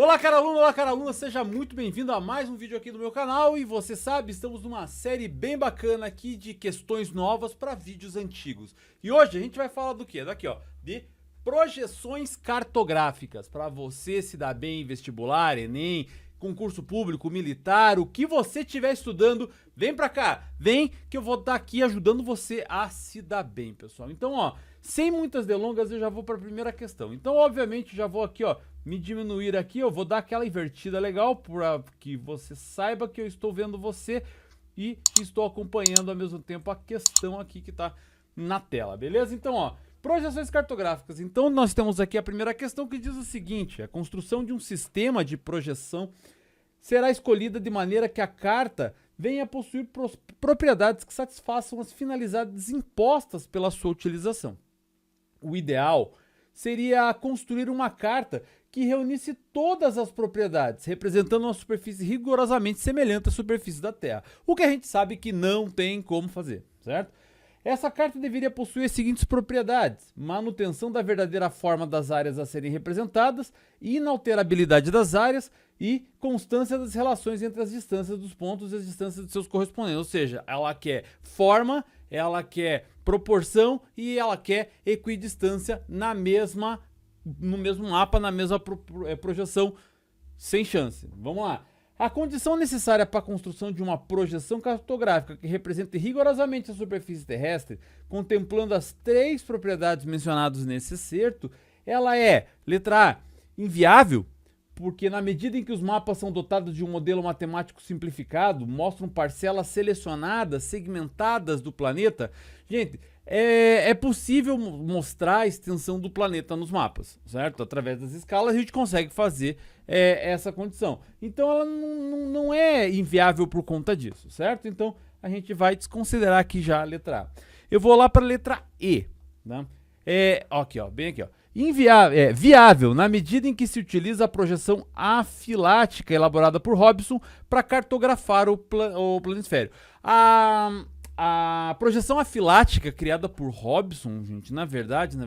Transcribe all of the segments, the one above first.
Olá cara aluna, seja muito bem-vindo a mais um vídeo aqui do meu canal. E você sabe, estamos numa série bem bacana aqui de questões novas para vídeos antigos. E hoje a gente vai falar do quê? Daqui ó, de projeções cartográficas, para você se dar bem em vestibular, Enem, concurso público, militar, o que você estiver estudando, vem pra cá, vem que eu vou estar aqui ajudando você a se dar bem, pessoal. Então ó, sem muitas delongas eu já vou para a primeira questão. Então obviamente já vou aqui ó, me diminuir aqui, eu vou dar aquela invertida legal para que você saiba que eu estou vendo você e estou acompanhando ao mesmo tempo a questão aqui que está na tela, beleza? Então ó, projeções cartográficas. Então nós temos aqui a primeira questão que diz o seguinte: a construção de um sistema de projeção será escolhida de maneira que a carta venha a possuir propriedades que satisfaçam as finalidades impostas pela sua utilização. O ideal seria construir uma carta que reunisse todas as propriedades, representando uma superfície rigorosamente semelhante à superfície da Terra, o que a gente sabe que não tem como fazer, certo? Essa carta deveria possuir as seguintes propriedades: manutenção da verdadeira forma das áreas a serem representadas, inalterabilidade das áreas e constância das relações entre as distâncias dos pontos e as distâncias de seus correspondentes. Ou seja, ela quer forma, ela quer proporção e ela quer equidistância no mesmo mapa, na mesma projeção, sem chance. Vamos lá. A condição necessária para a construção de uma projeção cartográfica que represente rigorosamente a superfície terrestre, contemplando as três propriedades mencionadas nesse excerto, ela é, letra A, inviável, porque na medida em que os mapas são dotados de um modelo matemático simplificado, mostram parcelas selecionadas, segmentadas do planeta. Gente, é possível mostrar a extensão do planeta nos mapas, certo? Através das escalas a gente consegue fazer essa condição. Então ela não é inviável por conta disso, certo? Então a gente vai desconsiderar aqui já a letra A. Eu vou lá para a letra E, tá? Aqui, ó, bem aqui, ó. Viável na medida em que se utiliza a projeção afilática elaborada por Robson para cartografar o planisfério. A projeção afilática criada por Robson, gente, na verdade,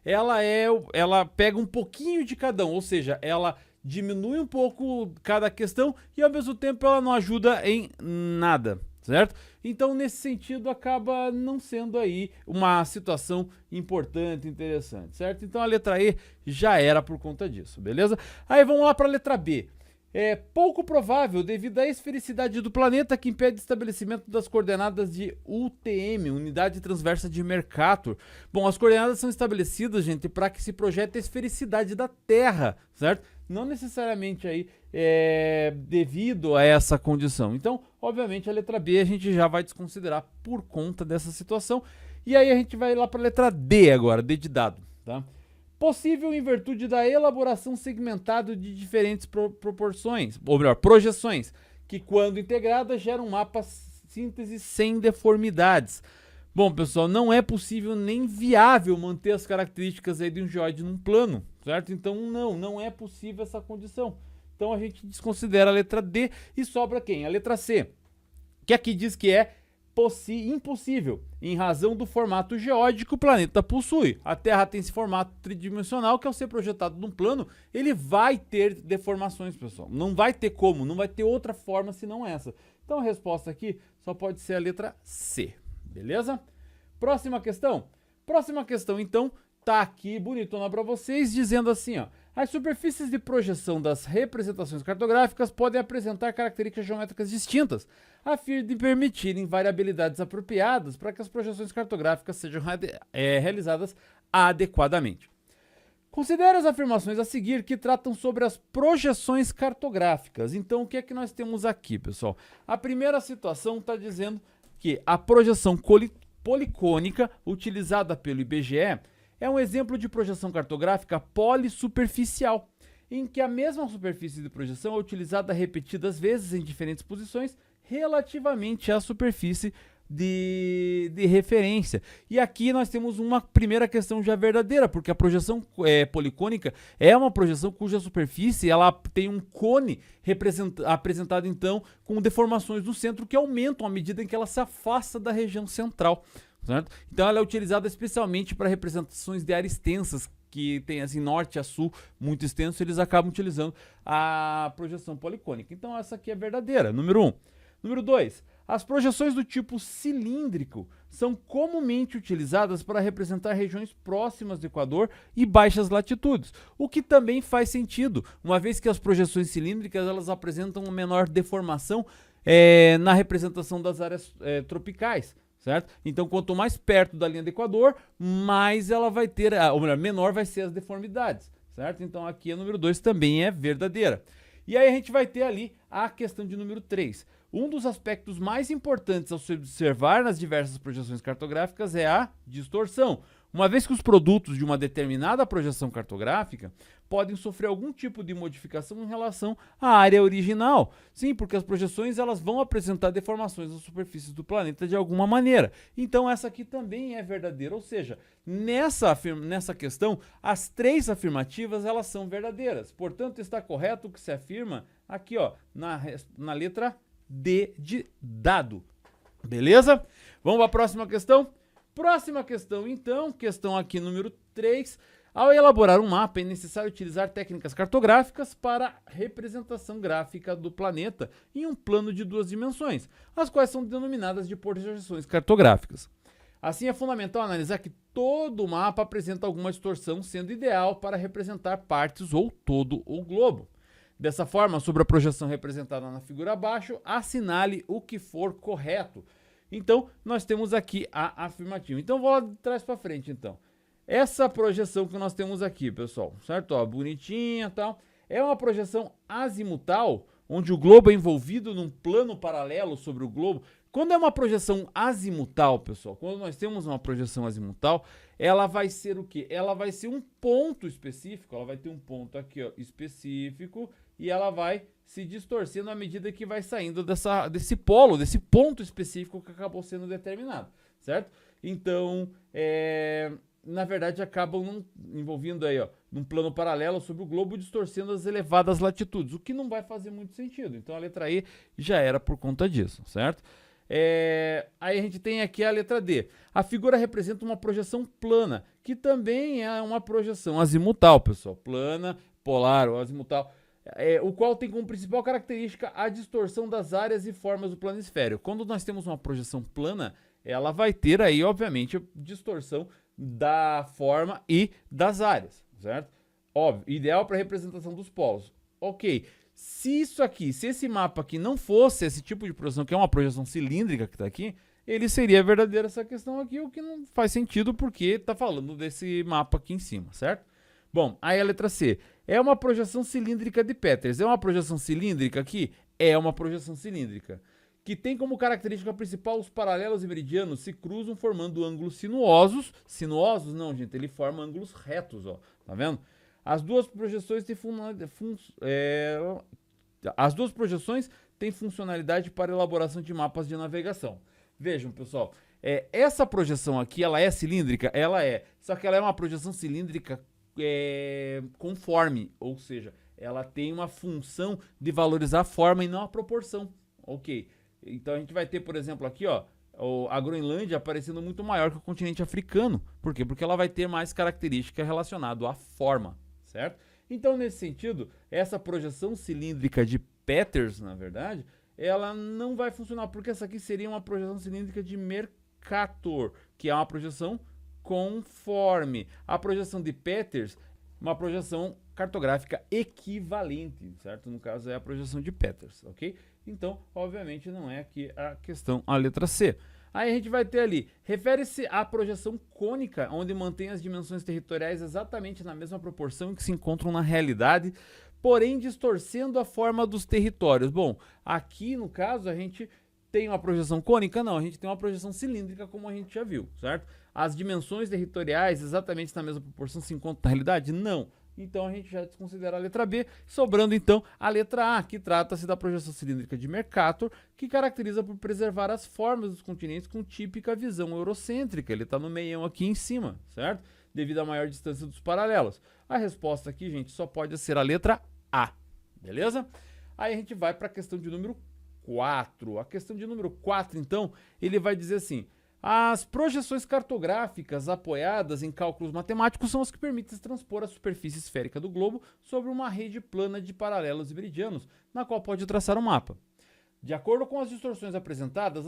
ela pega um pouquinho de cada um, ou seja, ela diminui um pouco cada questão e ao mesmo tempo ela não ajuda em nada, certo? Então nesse sentido acaba não sendo aí uma situação importante, interessante, certo? Então a letra E já era por conta disso, beleza? Aí vamos lá para a letra B. É pouco provável devido à esfericidade do planeta que impede o estabelecimento das coordenadas de UTM, Unidade Transversa de Mercator. Bom, as coordenadas são estabelecidas, gente, para que se projete a esfericidade da Terra, certo? Não necessariamente aí devido a essa condição. Então, obviamente, a letra B a gente já vai desconsiderar por conta dessa situação. E aí a gente vai lá para a letra D agora, D de dado, tá? Possível em virtude da elaboração segmentada de diferentes proporções, ou melhor, projeções, que quando integradas geram um mapa síntese sem deformidades. Bom, pessoal, não é possível nem viável manter as características aí de um geóide num plano, certo? Então não é possível essa condição. Então a gente desconsidera a letra D e sobra quem? A letra C, que aqui diz que é impossível, em razão do formato geóide que o planeta possui. A Terra tem esse formato tridimensional que, ao ser projetado num plano, ele vai ter deformações, pessoal. Não vai ter como, não vai ter outra forma senão essa. Então a resposta aqui só pode ser a letra C, beleza? Próxima questão, então, tá aqui bonitona para vocês, dizendo assim, ó: as superfícies de projeção das representações cartográficas podem apresentar características geométricas distintas, a fim de permitirem variabilidades apropriadas para que as projeções cartográficas sejam realizadas adequadamente. Considere as afirmações a seguir que tratam sobre as projeções cartográficas. Então, o que é que nós temos aqui, pessoal? A primeira situação está dizendo que a projeção policônica utilizada pelo IBGE é um exemplo de projeção cartográfica polissuperficial, em que a mesma superfície de projeção é utilizada repetidas vezes em diferentes posições relativamente à superfície de referência. E aqui nós temos uma primeira questão já verdadeira, porque a projeção policônica é uma projeção cuja superfície ela tem um cone apresentado então com deformações no centro que aumentam à medida em que ela se afasta da região central. Certo? Então ela é utilizada especialmente para representações de áreas extensas que tem assim norte a sul muito extenso, eles acabam utilizando a projeção policônica. Então essa aqui é verdadeira, número 1. Número 2, as projeções do tipo cilíndrico são comumente utilizadas para representar regiões próximas do Equador e baixas latitudes, o que também faz sentido, uma vez que as projeções cilíndricas elas apresentam uma menor deformação na representação das áreas tropicais, certo? Então, quanto mais perto da linha do Equador, mais ela vai ter, ou melhor, menor vai ser as deformidades, certo? Então, aqui a número 2 também é verdadeira. E aí a gente vai ter ali a questão de número 3. Um dos aspectos mais importantes a se observar nas diversas projeções cartográficas é a distorção, uma vez que os produtos de uma determinada projeção cartográfica podem sofrer algum tipo de modificação em relação à área original. Sim, porque as projeções elas vão apresentar deformações nas superfícies do planeta de alguma maneira. Então essa aqui também é verdadeira, ou seja, nessa questão, as 3 afirmativas elas são verdadeiras. Portanto, está correto o que se afirma aqui, ó, na letra D de dado. Beleza? Vamos para a próxima questão? Próxima questão, então, questão aqui número 3. Ao elaborar um mapa, é necessário utilizar técnicas cartográficas para representação gráfica do planeta em um plano de 2 dimensões, as quais são denominadas de projeções cartográficas. Assim, é fundamental analisar que todo mapa apresenta alguma distorção, sendo ideal para representar partes ou todo o globo. Dessa forma, sobre a projeção representada na figura abaixo, assinale o que for correto. Então, nós temos aqui a afirmativa. Então, vou lá de trás para frente, então. Essa projeção que nós temos aqui, pessoal, certo? Ó, bonitinha e tal. É uma projeção azimutal, onde o globo é envolvido num plano paralelo sobre o globo. Quando é uma projeção azimutal, pessoal, quando nós temos uma projeção azimutal, ela vai ser o quê? Ela vai ser um ponto específico, ela vai ter um ponto aqui, ó, específico, e ela vai se distorcendo à medida que vai saindo desse polo, desse ponto específico que acabou sendo determinado, certo? Então, na verdade, acabam envolvendo aí, ó, num plano paralelo sobre o globo, distorcendo as elevadas latitudes, o que não vai fazer muito sentido. Então, a letra E já era por conta disso, certo? Aí a gente tem aqui a letra D. A figura representa uma projeção plana, que também é uma projeção azimutal, pessoal. Plana, polar ou azimutal. O qual tem como principal característica a distorção das áreas e formas do planisfério. Quando nós temos uma projeção plana, ela vai ter aí, obviamente, distorção da forma e das áreas, certo? Óbvio, ideal para representação dos polos. Ok, se esse mapa aqui não fosse esse tipo de projeção, que é uma projeção cilíndrica que está aqui, ele seria verdadeiro essa questão aqui, o que não faz sentido porque está falando desse mapa aqui em cima, certo? Bom, aí a letra C. É uma projeção cilíndrica de Peters. É uma projeção cilíndrica aqui? É uma projeção cilíndrica. Que tem como característica principal os paralelos e meridianos se cruzam formando ângulos sinuosos. Sinuosos não, gente, ele forma ângulos retos, ó. Tá vendo? As duas projeções têm funcionalidade para elaboração de mapas de navegação. Vejam, pessoal, essa projeção aqui, ela é cilíndrica? Ela é. Só que ela é uma projeção cilíndrica conforme, ou seja, ela tem uma função de valorizar a forma e não a proporção. Ok, então a gente vai ter, por exemplo, aqui, ó, a Groenlândia aparecendo muito maior que o continente africano. Por quê? Porque ela vai ter mais característica relacionada à forma, certo? Então, nesse sentido, essa projeção cilíndrica de Peters, na verdade, ela não vai funcionar, porque essa aqui seria uma projeção cilíndrica de Mercator, que é uma projeção conforme. A projeção de Peters, uma projeção cartográfica equivalente, certo? No caso é a projeção de Peters, ok? Então, obviamente, não é aqui a questão, a letra C. Aí a gente vai ter ali, refere-se à projeção cônica, onde mantém as dimensões territoriais exatamente na mesma proporção que se encontram na realidade, porém distorcendo a forma dos territórios. Bom, aqui no caso a gente tem uma projeção cônica? Não, a gente tem uma projeção cilíndrica, como a gente já viu, certo? As dimensões territoriais exatamente na mesma proporção se encontram na realidade? Não. Então a gente já desconsidera a letra B, sobrando então a letra A, que trata-se da projeção cilíndrica de Mercator, que caracteriza por preservar as formas dos continentes com típica visão eurocêntrica. Ele está no meião aqui em cima, certo? Devido à maior distância dos paralelos. A resposta aqui, gente, só pode ser a letra A, beleza? Aí a gente vai para a questão de número 4. A questão de número 4, então, ele vai dizer assim: As projeções cartográficas apoiadas em cálculos matemáticos são as que permitem transpor a superfície esférica do globo sobre uma rede plana de paralelos e meridianos, na qual pode traçar um mapa. De acordo com as distorções apresentadas,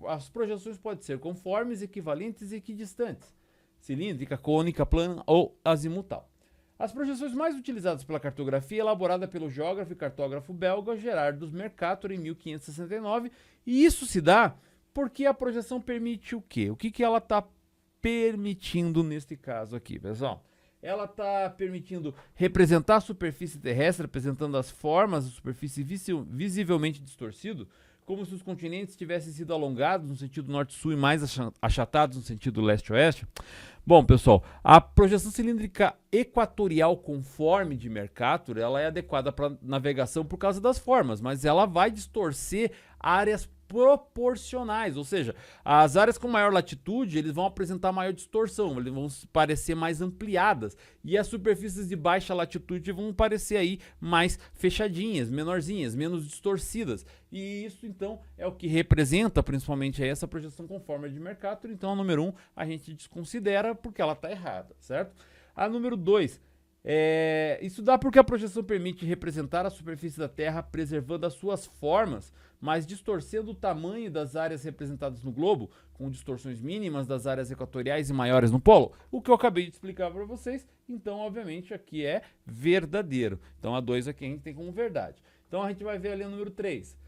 as projeções podem ser conformes, equivalentes e equidistantes, cilíndrica, cônica, plana ou azimutal. As projeções mais utilizadas pela cartografia é elaborada pelo geógrafo e cartógrafo belga Gerardus Mercator em 1569, e isso se dá porque a projeção permite o quê? O que ela está permitindo neste caso aqui, pessoal? Ela está permitindo representar a superfície terrestre, representando as formas da superfície visivelmente distorcido, como se os continentes tivessem sido alongados no sentido norte-sul e mais achatados no sentido leste-oeste. Bom, pessoal, a projeção cilíndrica equatorial conforme de Mercator, ela é adequada para navegação por causa das formas, mas ela vai distorcer áreas proporcionais, ou seja, as áreas com maior latitude eles vão apresentar maior distorção, eles vão parecer mais ampliadas, e as superfícies de baixa latitude vão parecer aí mais fechadinhas, menorzinhas, menos distorcidas, e isso então é o que representa principalmente aí essa projeção conforme de Mercator. Então a número 1 a gente desconsidera porque ela está errada, certo? A número 2, isso dá porque a projeção permite representar a superfície da Terra preservando as suas formas, mas distorcendo o tamanho das áreas representadas no globo, com distorções mínimas das áreas equatoriais e maiores no polo. O que eu acabei de explicar para vocês, então obviamente aqui é verdadeiro. Então a 2 aqui a gente tem como verdade. Então a gente vai ver ali o número 3.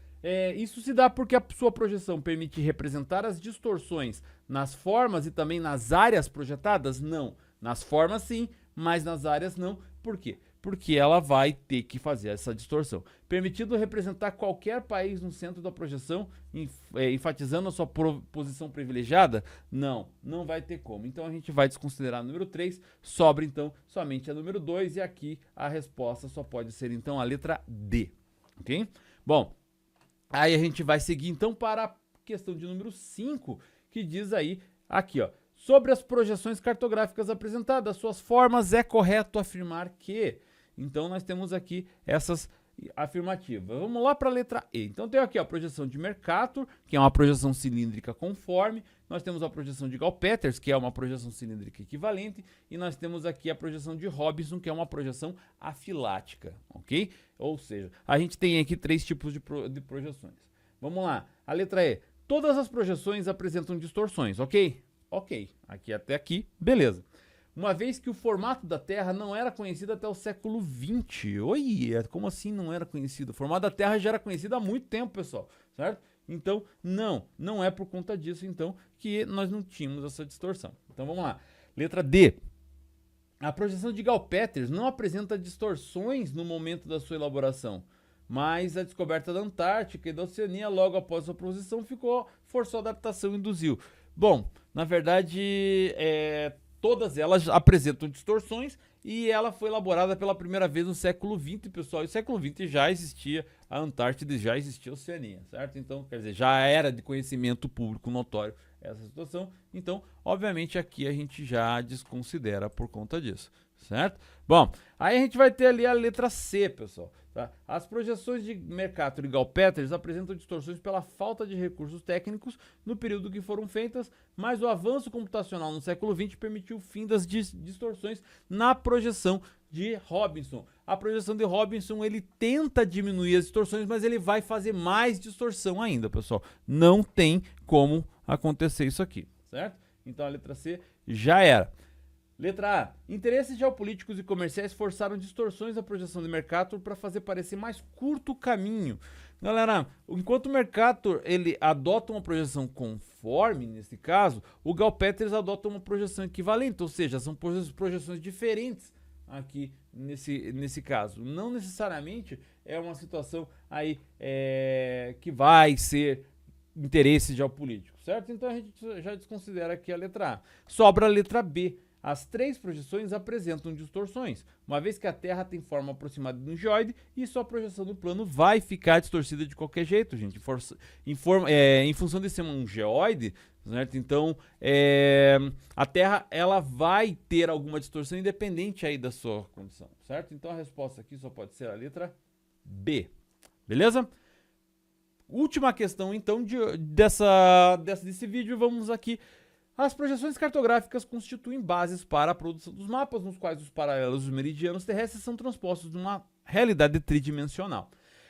Isso se dá porque a sua projeção permite representar as distorções nas formas e também nas áreas projetadas? Não. Nas formas sim, mas nas áreas não. Por quê? Porque ela vai ter que fazer essa distorção. Permitido representar qualquer país no centro da projeção, enfatizando a sua posição privilegiada? Não, não vai ter como. Então a gente vai desconsiderar o número 3, sobra então somente a número 2, e aqui a resposta só pode ser então a letra D, ok? Bom, aí a gente vai seguir então para a questão de número 5, que diz aí, aqui ó, sobre as projeções cartográficas apresentadas, suas formas, é correto afirmar que... Então nós temos aqui essas afirmativas. Vamos lá para a letra E. Então tem aqui a projeção de Mercator, que é uma projeção cilíndrica conforme. Nós temos a projeção de Gall-Peters, que é uma projeção cilíndrica equivalente. E nós temos aqui a projeção de Robinson, que é uma projeção afilática, ok? Ou seja, a gente tem aqui 3 tipos de projeções. Vamos lá. A letra E. Todas as projeções apresentam distorções, ok? Ok. Aqui até aqui, beleza. Uma vez que o formato da Terra não era conhecido até o século XX. Oi, como assim não era conhecido? O formato da Terra já era conhecido há muito tempo, pessoal, certo? Então, não é por conta disso, então, que nós não tínhamos essa distorção. Então, vamos lá. Letra D. A projeção de Gall-Peters não apresenta distorções no momento da sua elaboração, mas a descoberta da Antártica e da Oceania logo após sua posição forçou a adaptação e induziu. Bom, na verdade, todas elas apresentam distorções e ela foi elaborada pela primeira vez no século XX, pessoal. E no século XX já existia a Antártida e já existia a Oceania, certo? Então, quer dizer, já era de conhecimento público notório essa situação. Então, obviamente, aqui a gente já desconsidera por conta disso, certo? Bom, aí a gente vai ter ali a letra C, pessoal. Tá? As projeções de Mercator e Gall-Peters apresentam distorções pela falta de recursos técnicos no período que foram feitas, mas o avanço computacional no século XX permitiu o fim das distorções na projeção de Robinson. A projeção de Robinson, ele tenta diminuir as distorções, mas ele vai fazer mais distorção ainda, pessoal. Não tem como acontecer isso aqui, certo? Então a letra C já era. Letra A. Interesses geopolíticos e comerciais forçaram distorções da projeção de Mercator para fazer parecer mais curto o caminho. Galera, enquanto o Mercator ele adota uma projeção conforme, nesse caso, o Gall-Peters adota uma projeção equivalente, ou seja, são projeções diferentes aqui nesse caso. Não necessariamente é uma situação aí que vai ser interesse geopolítico, certo? Então a gente já desconsidera aqui a letra A. Sobra a letra B. As 3 projeções apresentam distorções, uma vez que a Terra tem forma aproximada de um geoide e sua projeção do plano vai ficar distorcida de qualquer jeito, gente. Em função de ser um geoide, certo? Então, a Terra ela vai ter alguma distorção independente aí da sua condição, certo? Então a resposta aqui só pode ser a letra B, beleza? última questão, então, desse vídeo, vamos aqui. As projeções cartográficas constituem bases para a produção dos mapas, nos quais os paralelos e os meridianos terrestres são transpostos numa realidade tridimensional.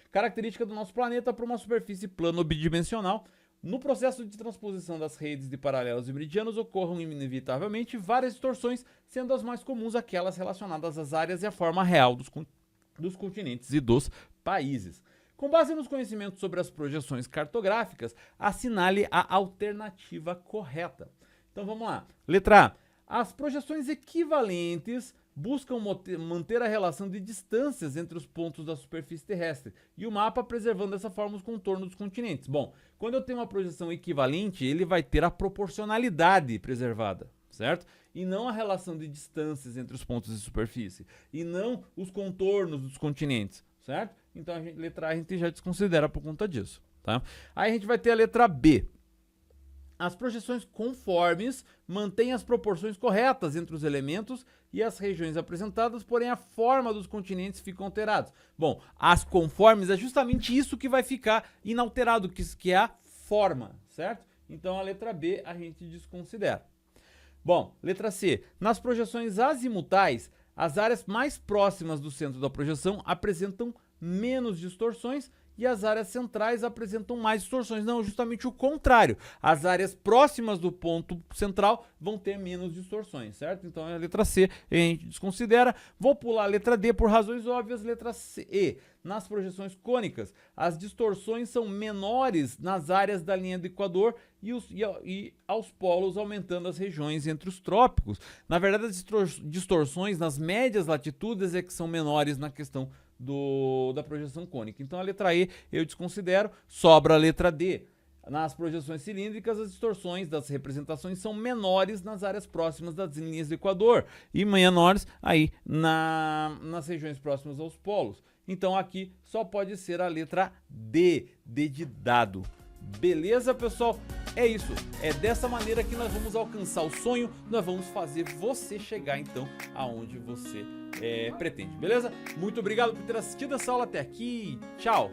Característica do nosso planeta para uma superfície plana ou bidimensional. No processo de transposição das redes de paralelos e meridianos ocorram inevitavelmente várias distorções, sendo as mais comuns aquelas relacionadas às áreas e à forma real dos continentes e dos países. Com base nos conhecimentos sobre as projeções cartográficas, assinale a alternativa correta. Então vamos lá. Letra A. As projeções equivalentes buscam manter a relação de distâncias entre os pontos da superfície terrestre e o mapa preservando dessa forma os contornos dos continentes. Bom, quando eu tenho uma projeção equivalente, ele vai ter a proporcionalidade preservada, certo? E não a relação de distâncias entre os pontos de superfície, e não os contornos dos continentes, certo? Então a letra A a gente já desconsidera por conta disso, tá? Aí a gente vai ter a letra B. As projeções conformes mantêm as proporções corretas entre os elementos e as regiões apresentadas, porém a forma dos continentes fica alterada. Bom, as conformes é justamente isso que vai ficar inalterado, que é a forma, certo? Então a letra B a gente desconsidera. Bom, letra C. Nas projeções azimutais, as áreas mais próximas do centro da projeção apresentam menos distorções e as áreas centrais apresentam mais distorções. Não, justamente o contrário. As áreas próximas do ponto central vão ter menos distorções, certo? Então a letra C a gente desconsidera. Vou pular a letra D por razões óbvias. Letra E. Nas projeções cônicas, as distorções são menores nas áreas da linha do Equador e aos polos, aumentando as regiões entre os trópicos. Na verdade, as distorções nas médias latitudes é que são menores na questão da projeção cônica. Então a letra E eu desconsidero, sobra a letra D. Nas projeções cilíndricas, as distorções das representações são menores nas áreas próximas das linhas do Equador e menores aí nas regiões próximas aos polos. Então aqui só pode ser a letra D, D de dado. Beleza, pessoal? É isso. É dessa maneira que nós vamos alcançar o sonho, nós vamos fazer você chegar então aonde você pretende, beleza? Muito obrigado por ter assistido essa aula até aqui. Tchau!